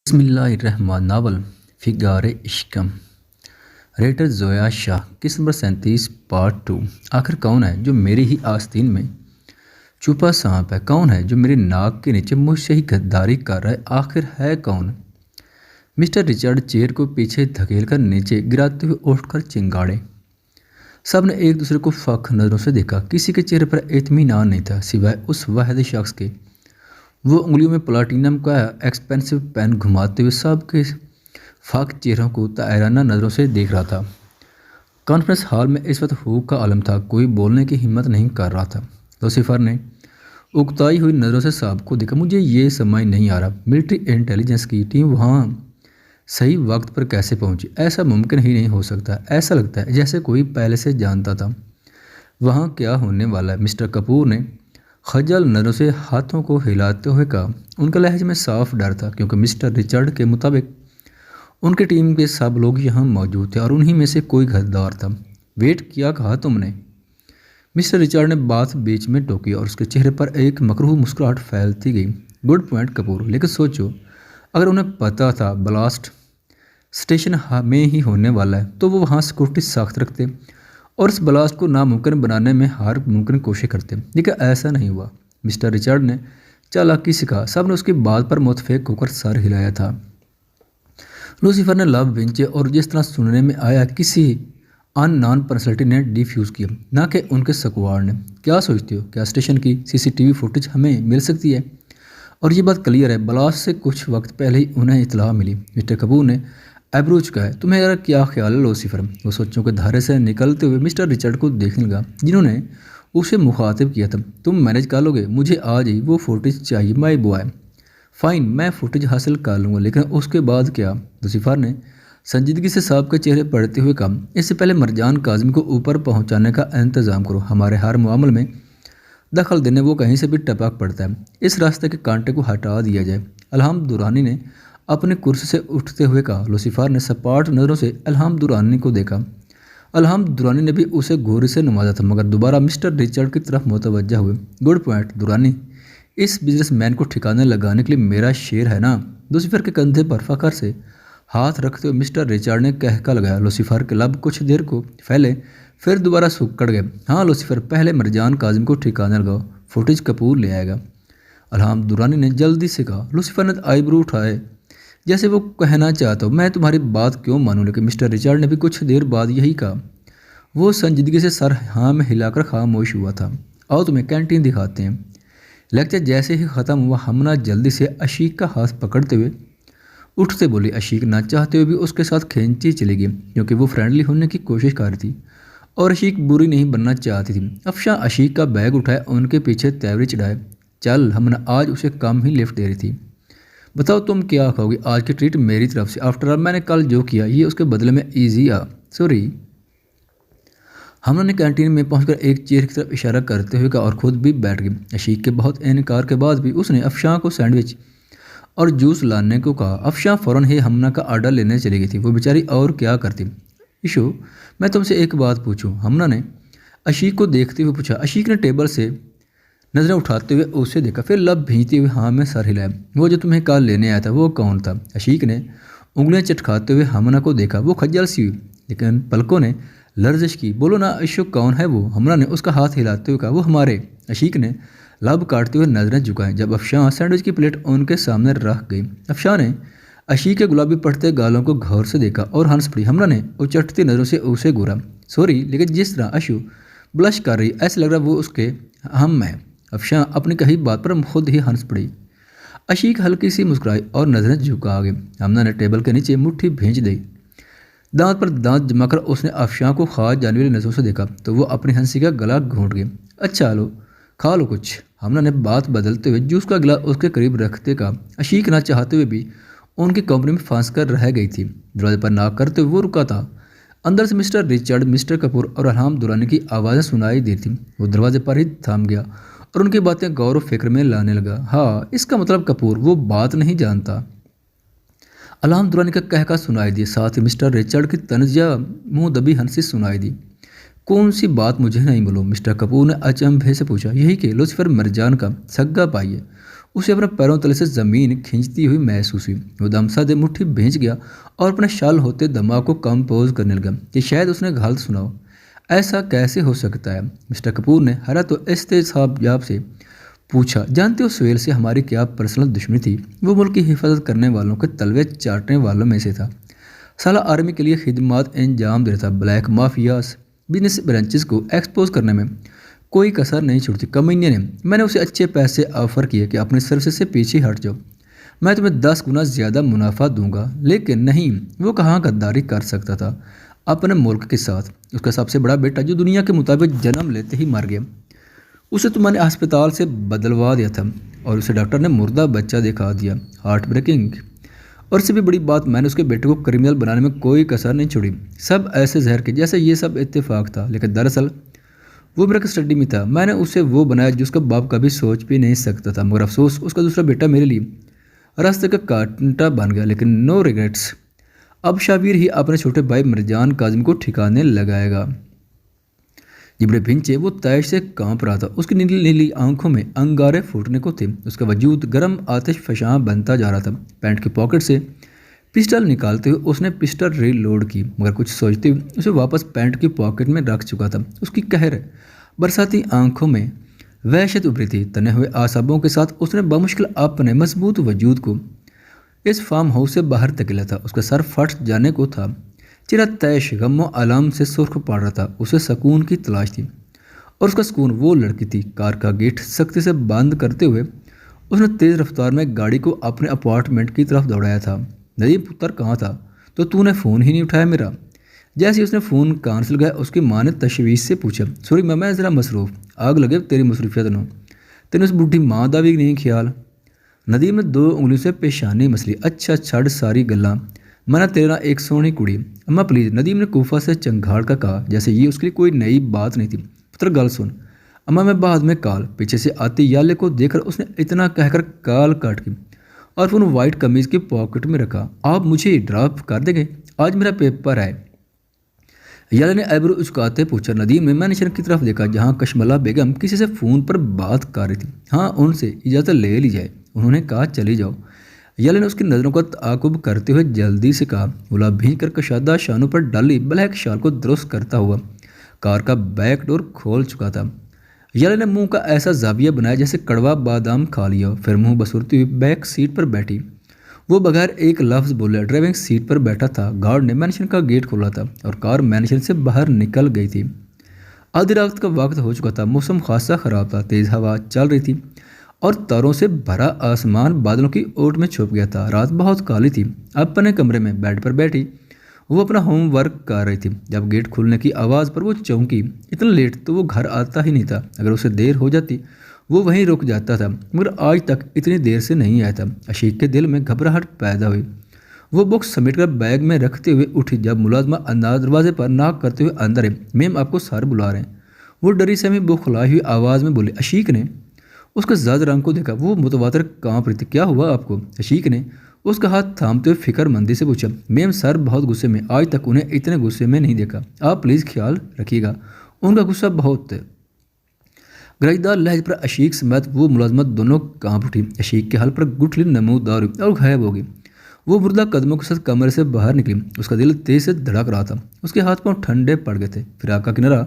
बिस्मिल्लाहिर्रहमान novel फिगारे इश्कम writer Zoya Shah किस्त number 37 part 2। आखिर कौन है जो मेरी ही आस्तीन में छुपा सांप है? कौन है जो मेरी नाक के नीचे मुझसे ही गद्दारी कर रहा है? आखिर है कौन? मिस्टर रिचर्ड चेयर को पीछे धकेलकर नीचे गिराते हुए उठकर चिंगाड़े। सब ने एक दूसरे को फख नज़रों से देखा। किसी के चेहरे पर इत्मीनान नहीं था सिवाय उस वाहिद शख्स के। वो उंगलियों में प्लाटिनम का एक्सपेंसिव पेन घुमाते हुए सबके फाक चेहरों को तायराना नज़रों से देख रहा था। कॉन्फ्रेंस हॉल में इस वक्त हुक का आलम था। कोई बोलने की हिम्मत नहीं कर रहा था। लूसीफर ने उकताई हुई नज़रों से साहब को देखा। मुझे ये समझ नहीं आ रहा, मिलिट्री इंटेलिजेंस की टीम वहाँ सही वक्त पर कैसे पहुंची? ऐसा मुमकिन ही नहीं हो सकता। ऐसा लगता है जैसे कोई पहले से जानता था वहाँ क्या होने वाला है। मिस्टर कपूर ने खजल नज़रों से हाथों को हिलाते हुए कहा। उनका लहजे में साफ डर था, क्योंकि मिस्टर रिचर्ड के मुताबिक उनकी टीम के सब लोग यहाँ मौजूद थे और उन्हीं में से कोई गद्दार था। वेट किया कहा तुमने? मिस्टर रिचर्ड ने बात बीच में टोकी और उसके चेहरे पर एक मकरूह मुस्कुराहट फैलती गई। गुड पॉइंट कपूर, लेकिन सोचो, अगर उन्हें पता था ब्लास्ट स्टेशन में ही होने वाला है तो वो वहाँ सिक्योरिटी सख्त रखते और इस ब्लास्ट को नामुमकिन बनाने में हर मुमकिन कोशिश करते, लेकिन ऐसा नहीं हुआ। मिस्टर रिचर्ड ने चालाकी सिखा। सब ने उसकी बात पर मुतफिक होकर सर हिलाया था। लूसीफर ने लब विंचे और जिस तरह सुनने में आया किसी अननोन पर्सनैलिटी ने डिफ्यूज़ किया, ना कि उनके सकवार ने। क्या सोचते हो, क्या स्टेशन की सीसीटीवी फुटेज हमें मिल सकती है? और ये बात क्लियर है, ब्लास्ट से कुछ वक्त पहले ही उन्हें इतला मिली। मिस्टर कपूर ने एब्रो चुकाया। तुम्हें यार क्या ख्याल है लूसीफर? वो सोचों के धारे से निकलते हुए मिस्टर रिचर्ड को देखने लगा, जिन्होंने उसे मुखातिब किया था। तुम मैनेज कर लोगे? मुझे आज ही वो फुटेज चाहिए माय बॉय। फाइन, मैं फुटेज हासिल कर लूँगा, लेकिन उसके बाद क्या? लूसीफर ने संजीदगी से साहब के चेहरे पड़ते हुए कहा। इससे पहले मरजान काजमी को ऊपर पहुँचाने का इंतज़ाम करो। हमारे हर मामले में दखल देने वो कहीं से भी टपक पड़ता है। इस रास्ते के कांटे को हटा दिया जाए। अल्हाम दुरानी ने अपने कुर्सी से उठते हुए कहा। लूसीफर ने सपाट नज़रों से अल्हाम दुरानी को देखा। अल्हाम दुरानी ने भी उसे घूरी से नवाजा था, मगर दोबारा मिस्टर रिचर्ड की तरफ मुतवज्जा हुए। गुड पॉइंट दुरानी, इस बिजनेसमैन को ठिकाने लगाने के लिए मेरा शेर है ना? लूसीफर के कंधे पर फखर से हाथ रखते हुए मिस्टर रिचर्ड ने कहका लगाया। लूसीफर के लब कुछ देर को फैले, फिर दोबारा सुक्कड़ गए। हाँ लूसीफर, पहले मरजान काजिम को ठिकाने लगाओ, फुटेज कपूर ले आएगा। अल्हाम दुरानी ने जल्दी से कहा। लूसीफर ने आईब्रो उठाए जैसे वो कहना चाहता हो, मैं तुम्हारी बात क्यों मानूं? लेकिन मिस्टर रिचर्ड ने भी कुछ देर बाद यही कहा। वो संजीदगी से सर हाँ में हिलाकर खामोश हुआ था। आओ तुम्हें कैंटीन दिखाते हैं। लेक्चर जैसे ही ख़त्म हुआ, हमना जल्दी से अशीक का हाथ पकड़ते हुए उठते बोली। अशीक ना चाहते हुए भी उसके साथ खींची चली गई, क्योंकि वो फ्रेंडली होने की कोशिश कर रही थी और अशीक बुरी नहीं बनना चाहती थी। अफशा अशीक का बैग उठाए उनके पीछे तैवरी चढ़ाए। चल, हमना आज उसे कम ही लिफ्ट दे रही थी। बताओ तुम क्या खाओगी? आज की ट्रीट मेरी तरफ से। आफ्टर ऑल मैंने कल जो किया ये उसके बदले में ईजी आ सॉरी। हमने ने कैंटीन में पहुंचकर एक चेयर की तरफ इशारा करते हुए कहा और ख़ुद भी बैठ गई। अशीक के बहुत इनकार के बाद भी उसने अफशां को सैंडविच और जूस लाने को कहा। अफशां फ़ौरन ही हमना का आर्डर लेने चली गई थी। वो बेचारी और क्या करती। इशू, मैं तुमसे एक बात पूछूं? हमना ने अशीक को देखते हुए पूछा। अशीक ने टेबल से नज़रें उठाते हुए उसे देखा, फिर लब भींचते हुए हाँ में सर हिलाया। वो जो तुम्हें कल लेने आया था वो कौन था? अशीक ने उंगलियां चटखाते हुए हमना को देखा। वो खज्जल सी हुई, लेकिन पलकों ने लर्जिश की। बोलो ना अशोक, कौन है वो? हमना ने उसका हाथ हिलाते हुए कहा। वो हमारे। अशीक ने लब काटते हुए नज़रें झुकाएं जब अफशां सैंडविच की प्लेट उनके सामने रख गई। अफशां ने अशीक के गुलाबी पड़ते गालों को गौर से देखा और हंस पड़ी। हमना ने उचटती नज़रों से उसे घूरा। सॉरी, लेकिन जिस तरह अशु ब्लश कर रही, ऐसा लग रहा वो उसके हम है। अफशां अपनी कही बात पर खुद ही हंस पड़ी। अशीक हल्की सी मुस्कुराई और नज़रें झुका गई। हमना ने टेबल के नीचे मुट्ठी भेज दी। दांत पर दांत जमाकर उसने अफशां को खास जाने वाली नज़रों से देखा तो वो अपनी हंसी का गला घोंट गई। अच्छा लो, खा लो कुछ। हमना ने बात बदलते हुए जूस का गिलास उसके करीब रखते कहा। अशीक ना चाहते हुए भी उनकी कंपनी में फंस कर रह गई थी। दरवाजे पर नाक करते हुए वो रुका था। अंदर से मिस्टर रिचर्ड, मिस्टर कपूर और अल्हाम दुरानी की आवाज़ें सुनाई दी थी। वो दरवाजे पर ही थम गया और उनकी बातें गौर व फिक्र में लाने लगा। हाँ, इसका मतलब कपूर वो बात नहीं जानता। अल्हाम दुरानी का कहका सुनाई दिया, साथ ही मिस्टर रिचर्ड की तंजिया मुँह दबी हंसी सुनाई दी। कौन सी बात मुझे नहीं बोलो? मिस्टर कपूर ने अचंभे से पूछा। यही कि लूसीफर मरजान का सग्गा भाई है। उसे अपने पैरों तले से ज़मीन खींचती हुई महसूस हुई। वो दमसा दे मुट्ठी भींच गया और अपने शाल होते दिमाग को कंपोज करने लगा कि शायद उसने गलत सुना हो। ऐसा कैसे हो सकता है? मिस्टर कपूर ने हैरत तो इस्तेसाब से पूछा। जानते हो सुहेल से हमारी क्या पर्सनल दुश्मनी थी? वो मुल्क की हिफाजत करने वालों के तलवे चाटने वालों में से था। साला आर्मी के लिए खिदमत अंजाम दे रहा था। ब्लैक माफियास बिजनेस ब्रांचेस को एक्सपोज करने में कोई कसर नहीं छोड़ती। कमीने ने मैंने उसे अच्छे पैसे ऑफर किए कि अपनी सर्विस से पीछे हट जाओ, मैं तुम्हें 10 गुना ज़्यादा मुनाफा दूंगा। लेकिन नहीं, वो कहाँ गद्दारी कर सकता था अपने मुल्क के साथ। उसका सबसे बड़ा बेटा जो दुनिया के मुताबिक जन्म लेते ही मर गया, उसे तुम्हारे अस्पताल से बदलवा दिया था और उसे डॉक्टर ने मुर्दा बच्चा दिखा दिया। Heart breaking. और इससे भी बड़ी बात, मैंने उसके बेटे को क्रिमिनल बनाने में कोई कसर नहीं छोड़ी। सब ऐसे जहर के जैसे ये सब इत्तेफाक था, लेकिन दरअसल वो मेरा स्टडी में था। मैंने उसे वो बनाया जो उसका बाप कभी सोच भी नहीं सकता था। मगर अफसोस, उसका दूसरा बेटा मेरे लिए रास्ते का कांटा बन गया। लेकिन नो रिग्रेट्स, अब शाबिर ही अपने छोटे भाई मिर्जान काजिम को ठिकाने लगाएगा। जिबड़े भिंचे वो तैश से कांप रहा था। उसकी नीली नीली आंखों में अंगारे फूटने को थे। उसका वजूद गर्म आतिश फशां बनता जा रहा था। पैंट की पॉकेट से पिस्टल निकालते हुए उसने पिस्टल रीलोड की, मगर कुछ सोचते हुए उसे वापस पैंट की पॉकेट में रख चुका था। उसकी कहर बरसाती आंखों में वहशत उभरी थी। तने हुए आसाबों के साथ उसने बमुश्किल अपने मजबूत वजूद को इस फार्म हाउस से बाहर धकेला था। उसका सर फट जाने को था। चेहरा तैश गमो आलाम से सुर्ख पड़ रहा था। उसे सुकून की तलाश थी और उसका सुकून वो लड़की थी। कार का गेट सख्ती से बंद करते हुए उसने तेज़ रफ्तार में गाड़ी को अपने अपार्टमेंट की तरफ दौड़ाया था। नदीम पुत्र कहाँ था? तो तूने फ़ोन ही नहीं उठाया मेरा। जैसे ही उसने फ़ोन कान से लगाया, उसकी माँ ने तशवीश से पूछा, सॉरी मैं ज़रा मसरूफ़। आग लगे तेरी मसरूफियत नो, तेने उस बुढ़ी माँ का भी नहीं ख्याल। नदीम ने 2 उंगलियों से पेशानी मसली। अच्छा छड़ सारी गल्लां, मना तेरा एक सोहनी कुड़ी। अम्मा प्लीज़, नदीम ने कोफा से चंगाड़ का कहा, जैसे ये उसके लिए कोई नई बात नहीं थी। पुत्र गल सुन, अम्मा मैं बाद में काल। पीछे से आती याले को देखकर उसने इतना कहकर काल काट की और फिर वाइट कमीज़ की पॉकेट में रखा। आप मुझे ड्रॉप कर देंगे? आज मेरा पेपर है। याले ने एब्रो उचकाते पूछा। नदीम ने मैनेजर की तरफ देखा जहाँ कशमला बेगम किसी से फ़ोन पर बात कर रही थी। हाँ, उनसे इजाज़त ले ली जाए। उन्होंने कहा चली जाओ। याले ने उसकी नज़रों का ताकुब करते हुए जल्दी से कहा। गुलाब भींच कर कशादा शानों पर डाली ब्लैक शाल को दुरुस्त करता हुआ कार का बैक डोर खोल चुका था। याले ने मुंह का ऐसा जाविया बनाया जैसे कड़वा बादाम खा लिया। फिर मुंह बसुरती हुई बैक सीट पर बैठी। वो बगैर एक लफ्ज़ बोले ड्राइविंग सीट पर बैठा था। गार्ड ने मैंशन का गेट खोला था और कार मैंशन से बाहर निकल गई थी। आधी रात का वक्त हो चुका था। मौसम खासा ख़राब था। तेज़ हवा चल रही थी और तारों से भरा आसमान बादलों की ओट में छुप गया था। रात बहुत काली थी। अपने कमरे में बेड पर बैठी वो अपना होमवर्क कर रही थी। जब गेट खुलने की आवाज़ पर वो चौंकी। इतना लेट तो वो घर आता ही नहीं था। अगर उसे देर हो जाती वो वहीं रुक जाता था, मगर आज तक इतनी देर से नहीं आया था। अशीक के दिल में घबराहट पैदा हुई। वो बुक्स समेटकर बैग में रखते हुए उठी। जब मुलाजमा अंदाज दरवाजे पर नाक करते हुए अंदर है। मैम आपको सर बुला रहे हैं। वो डरी सहमी बुखलाई हुई आवाज़ में बोली। अशीक ने उसके जद रंग को देखा। वो मुतवातर कांप रही थी। क्या हुआ आपको? अशीक ने उसका हाथ थामते हुए फिक्रमंदी से पूछा। मैम सर बहुत गुस्से में, आज तक उन्हें इतने गुस्से में नहीं देखा। आप प्लीज़ ख्याल रखिएगा, उनका गुस्सा बहुत। गरजदार लहज पर अशीक समेत वो मुलाजमत दोनों कांप उठी। अशीक के हल पर गुठली नमूदार हुई और गायब हो गई। वो मुर्दा कदमों के साथ कमरे से बाहर निकली। उसका दिल तेज से धड़क रहा था। उसके हाथ पांव ठंडे पड़ गए थे। फिर आका किनारा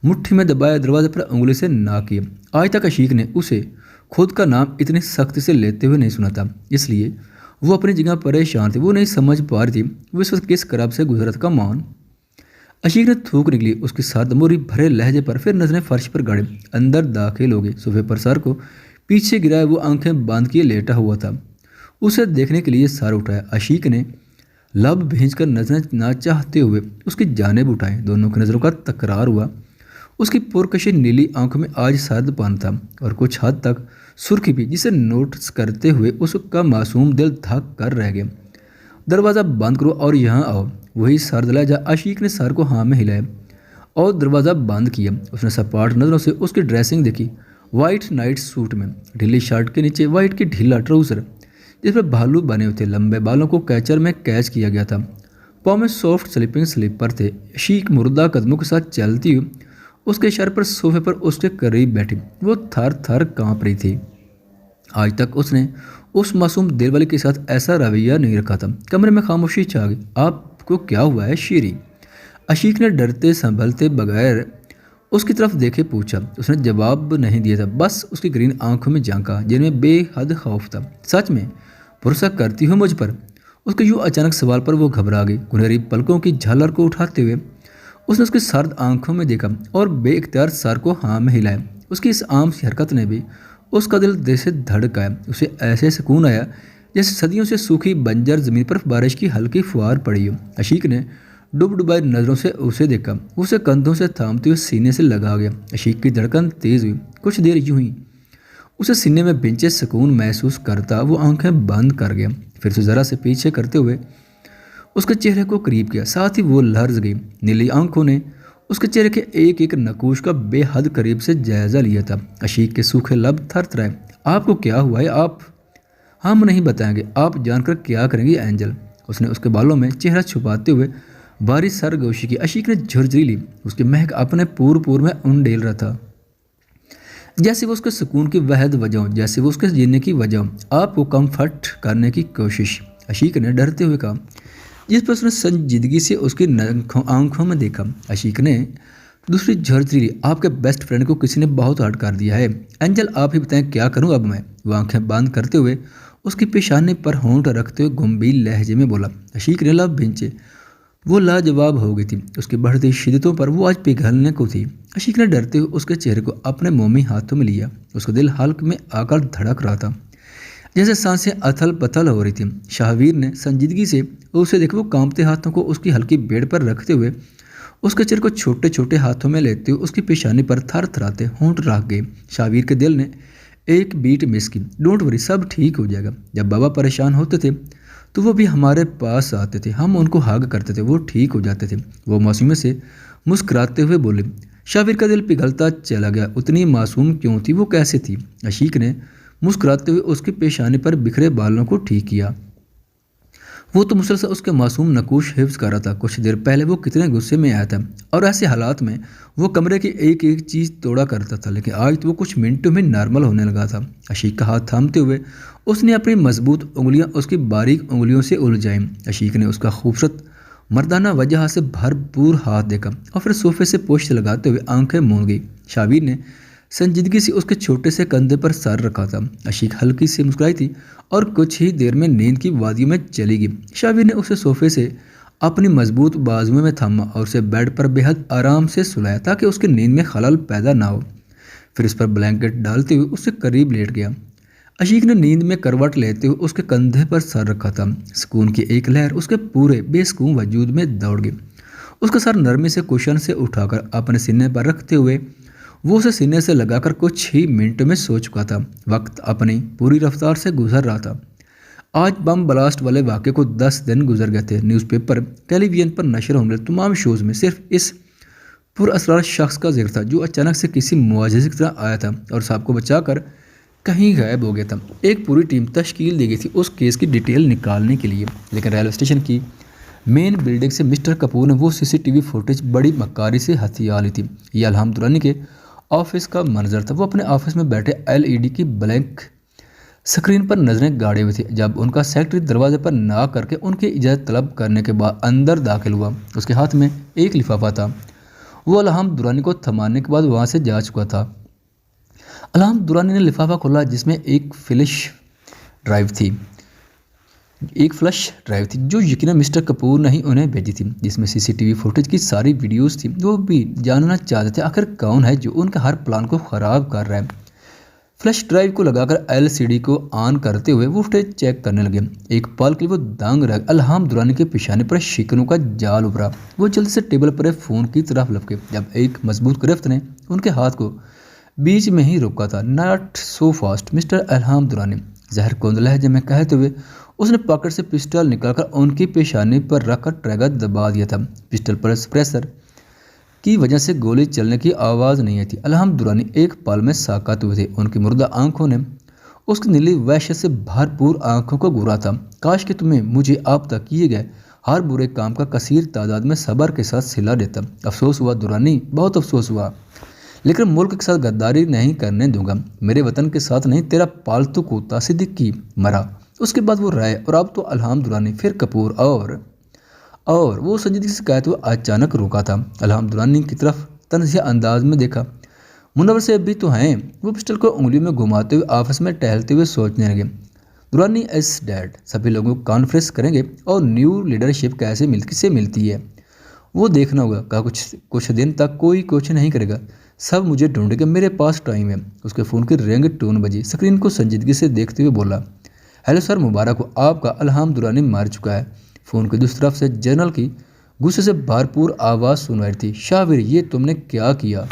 मुट्ठी में दबाए दरवाजे पर उंगली से ना किए। आज तक अशीक ने उसे खुद का नाम इतनी सख्ती से लेते हुए नहीं सुना था, इसलिए वो अपनी जगह परेशान थी। वो नहीं समझ पा रही थी वो इस वक्त किस करब से गुजरत का मान। अशीक ने थूक निकली उसकी सरदमोरी भरे लहजे पर। फिर नजरें फर्श पर गाड़े अंदर दाखिल हो गई। सोफे पर सर को पीछे गिराए वो आंखें बांध किए लेटा हुआ था। उसे देखने के लिए सर उठाया। अशीक ने लब भींचकर नजरें ना चाहते हुए उसकी जानिब उठाए। दोनों की नज़रों का तकरार हुआ। उसकी पुरकशी नीली आंखों में आज सर्दपन था और कुछ हद तक सुर्खी भी, जिसे नोटिस करते हुए उसका मासूम दिल धक कर रह गया। दरवाज़ा बंद करो और यहाँ आओ। वही सर्द लहजा। अशीक ने सर को हाँ में हिलाया और दरवाज़ा बंद किया। उसने सपाट नज़रों से उसकी ड्रेसिंग देखी। वाइट नाइट सूट में, ढीली शर्ट के नीचे वाइट की ढीला ट्राउज़र जिस पर भालू बने हुए थे। लंबे बालों को कैचर में कैच किया गया था। पाँव में सॉफ्ट स्लीपिंग स्लीपर थे। अशीक मुर्दा कदमों के साथ चलती हुई उसके इशारे पर सोफे पर उसके करीब बैठी। वो थर थर काँप रही थी। आज तक उसने उस मासूम दिलवाले के साथ ऐसा रवैया नहीं रखा था। कमरे में खामोशी छा गई। आपको क्या हुआ है शीरी? अशीक ने डरते संभलते बगैर उसकी तरफ देखे पूछा। उसने जवाब नहीं दिया था, बस उसकी ग्रीन आंखों में झांका जिनमें बेहद खौफ था। सच में भरोसा करती हो मुझ पर? उसके यूँ अचानक सवाल पर वो घबरा गई। गुनहरी पलकों की झालर को उठाते हुए उसने उसकी सर्द आंखों में देखा और बेइख्तियार सर को हाँ में हिलाया। उसकी इस आम सी हरकत ने भी उसका दिल दिल से धड़काया। उसे ऐसे सुकून आया जैसे सदियों से सूखी बंजर जमीन पर बारिश की हल्की फुहार पड़ी हो। अशीक ने डुबडुबाई नज़रों से उसे देखा। उसे कंधों से थामते हुए सीने से लगा गया। अशीक की धड़कन तेज हुई। कुछ देर यूं ही उसे सीने में बिंचे सुकून महसूस करता वो आंखें बंद कर गया। फिर से ज़रा से पीछे करते हुए उसके चेहरे को करीब किया। साथ ही वो लर्ज गई। नीली आंखों ने उसके चेहरे के एक एक नकूश का बेहद करीब से जायजा लिया था। अशीक के सूखे लब थरथराए। आपको क्या हुआ है? आप? हम नहीं बताएंगे। आप जानकर क्या करेंगी एंजल? उसने उसके बालों में चेहरा छुपाते हुए बारी सरगोशी की। अशीक ने झुरझुरी ली। उसकी महक अपने पूर में उंडेल रहा था, जैसे वो उसके सुकून की वहद वजह हो, जैसे वो उसके जीने की वजह हो। आपको कम्फर्ट करने की कोशिश, अशीक ने डरते हुए कहा, जिस पर उसने संजीदगी से उसकी आंखों में देखा। अशीक ने दूसरी झुरझुरी ली। आपके बेस्ट फ्रेंड को किसी ने बहुत हर्ट कर दिया है एंजल, आप ही बताएं क्या करूं अब मैं? वो आंखें बंद करते हुए उसकी पेशानी पर होंठ रखते हुए गंभीर लहजे में बोला। अशीक ने लब भिंचे। वो लाजवाब हो गई थी। उसकी बढ़ती शिद्दतों पर वो आज पिघलने को थी। अशीक ने डरते हुए उसके चेहरे को अपने मोमी हाथों में लिया। उसका दिल हल्क में आकर धड़क रहा था, जैसे सांसें अथल पथल हो रही थी। शाहवीर ने संजीदगी से उसे देखा। वो कांपते हाथों को उसकी हल्की बेड पर रखते हुए उसके चेहरे को छोटे छोटे हाथों में लेते हुए उसकी पेशानी पर थर थराते होंठ रख गए। शाहवीर के दिल ने एक बीट मिस की। डोंट वरी, सब ठीक हो जाएगा। जब बाबा परेशान होते थे तो वो भी हमारे पास आते थे, हम उनको हग करते थे, वो ठीक हो जाते थे। वो मासूमी से मुस्कुराते हुए बोले। शाबिर का दिल पिघलता चला गया। उतनी मासूम क्यों थी वो? कैसे थी? अशीक ने मुस्कुराते हुए उसकी पेशानी पर बिखरे बालों को ठीक किया। वो तो मुसलसल उसके मासूम नकूश हिफ्ज कर रहा था। कुछ देर पहले वो कितने गुस्से में आया था और ऐसे हालात में वो कमरे की एक एक चीज़ तोड़ा करता था, लेकिन आज तो वो कुछ मिनटों में नॉर्मल होने लगा था। अशीक का हाथ थामते हुए उसने अपनी मजबूत उंगलियां उसकी बारीक उंगलियों से उलझाई। अशीक ने उसका खूबसूरत मर्दाना वजह से भरपूर हाथ देखा और फिर सोफे से पोस्ट लगाते हुए आंखें मूंद गई। शाबिर ने संजीदगी से उसके छोटे से कंधे पर सर रखा था। अशीक हल्की से मुस्कुराई थी और कुछ ही देर में नींद की वादियों में चली गई। शाबिर ने उसे सोफे से अपनी मजबूत बाजुओं में थामा और उसे बेड पर बेहद आराम से सुलाया ताकि उसकी नींद में खलल पैदा ना हो। फिर उस पर ब्लैंकेट डालते हुए उससे करीब लेट गया। अशीक ने नींद में करवट लेते हुए उसके कंधे पर सर रखा था। सुकून की एक लहर उसके पूरे बेसुकून वजूद में दौड़ गई। उसका सर नरमी से कुशन से उठाकर अपने सीने पर रखते हुए वो उसे सीने से लगाकर कुछ ही मिनटों में सो चुका था। वक्त अपनी पूरी रफ्तार से गुजर रहा था। आज बम ब्लास्ट वाले वाक़े को 10 दिन गुजर गए थे। न्यूज़पेपर, टेलीविजन पर नशर होने वाले तमाम शोज़ में सिर्फ इस पुरअसरार शख्स का जिक्र था जो अचानक से किसी मुआजिज़े की तरह आया था और साहब को बचाकर कहीं गायब हो गया था। एक पूरी टीम तश्कील दी गई थी उस केस की डिटेल निकालने के लिए, लेकिन रेलवे स्टेशन की मेन बिल्डिंग से मिस्टर कपूर ने वो सीसीटीवी फुटेज बड़ी मक्कारी से हथिया ली थी। यह अल्हम्द दुरानी के ऑफिस का मंजर था। वो अपने ऑफिस में बैठे एलईडी की ब्लैंक स्क्रीन पर नजरें गाड़े हुए थे जब उनका सेक्रेटरी दरवाजे पर ना करके उनकी इजाज़त तलब करने के बाद अंदर दाखिल हुआ। उसके हाथ में एक लिफाफा था। वो अल्हम्द दुरानी को थमाने के बाद वहाँ से जा चुका था। अल्हम्द दुरानी ने लिफाफा खोला जिसमें एक फ्लैश ड्राइव थी जो यकीनन मिस्टर कपूर ने ही उन्हें भेजी थी, जिसमें सीसीटीवी फुटेज की सारी वीडियोस थी। वो भी जानना चाहते थे आखिर कौन है जो उनका हर प्लान को ख़राब कर रहा है। फ्लैश ड्राइव को लगाकर एलसीडी को ऑन करते हुए वो फुटेज चेक करने लगे। एक पल के लिए वो दंग रह। अल्हम्द दुरानी के पेशाने पर शिकनों का जाल उभरा। वो जल्दी से टेबल पर फ़ोन की तरफ लपके जब एक मजबूत गिरफ्त ने उनके हाथ को बीच में ही रोका था। Not so fast mister Alhamd Durani, जहर कुंद लहजे में कहते हुए उसने पॉकेट से पिस्टल निकालकर उनकी पेशानी पर रखकर ट्रैगर दबा दिया था। पिस्टल पर सप्रेसर की वजह से गोली चलने की आवाज़ नहीं आई थी। अल्हम्द दुरानी एक पल में साकत हुए थे। उनकी मुर्दा आंखों ने उसकी नीली वहशत से भरपूर आंखों को घूरा था। काश कि तुम्हें मुझे अब तक किए गए हर बुरे काम का कसीर तादाद में सब्र के साथ सिला देता। अफसोस हुआ दुरानी, बहुत अफसोस हुआ, लेकिन मुल्क के साथ गद्दारी नहीं करने दूंगा। मेरे वतन के साथ नहीं, तेरा पालतू कुत्ता सिद्दीकी मरा। उसके बाद वो राय और अब तो अल्हाम दुरानी, फिर कपूर और वो संजीदगी से कहते हुए अचानक रुका था। अल्हाम दुरानी की तरफ तनज़िया अंदाज में देखा। मुनव्वर से भी तो हैं। वो पिस्टल को उंगलियों में घुमाते हुए आपस में टहलते हुए सोचने लगे। दुरानी एस डैड, सभी लोगों को कॉन्फ्रेंस करेंगे और न्यू लीडरशिप किससे मिलती है वो देखना होगा। कहा कुछ कुछ दिन तक कोई क्वेश्चन नहीं करेगा, सब मुझे ढूंढेगा, मेरे पास टाइम है। उसके फ़ोन की रिंग टोन बजी। स्क्रीन को संजीदगी से देखते हुए बोला, हेलो सर, मुबारक हो, आपका अल्हाम दुरानी मार चुका है। फ़ोन की दूसरी तरफ से जनरल की गुस्से से भरपूर आवाज़ सुनाई थी, शाहवीर ये तुमने क्या किया?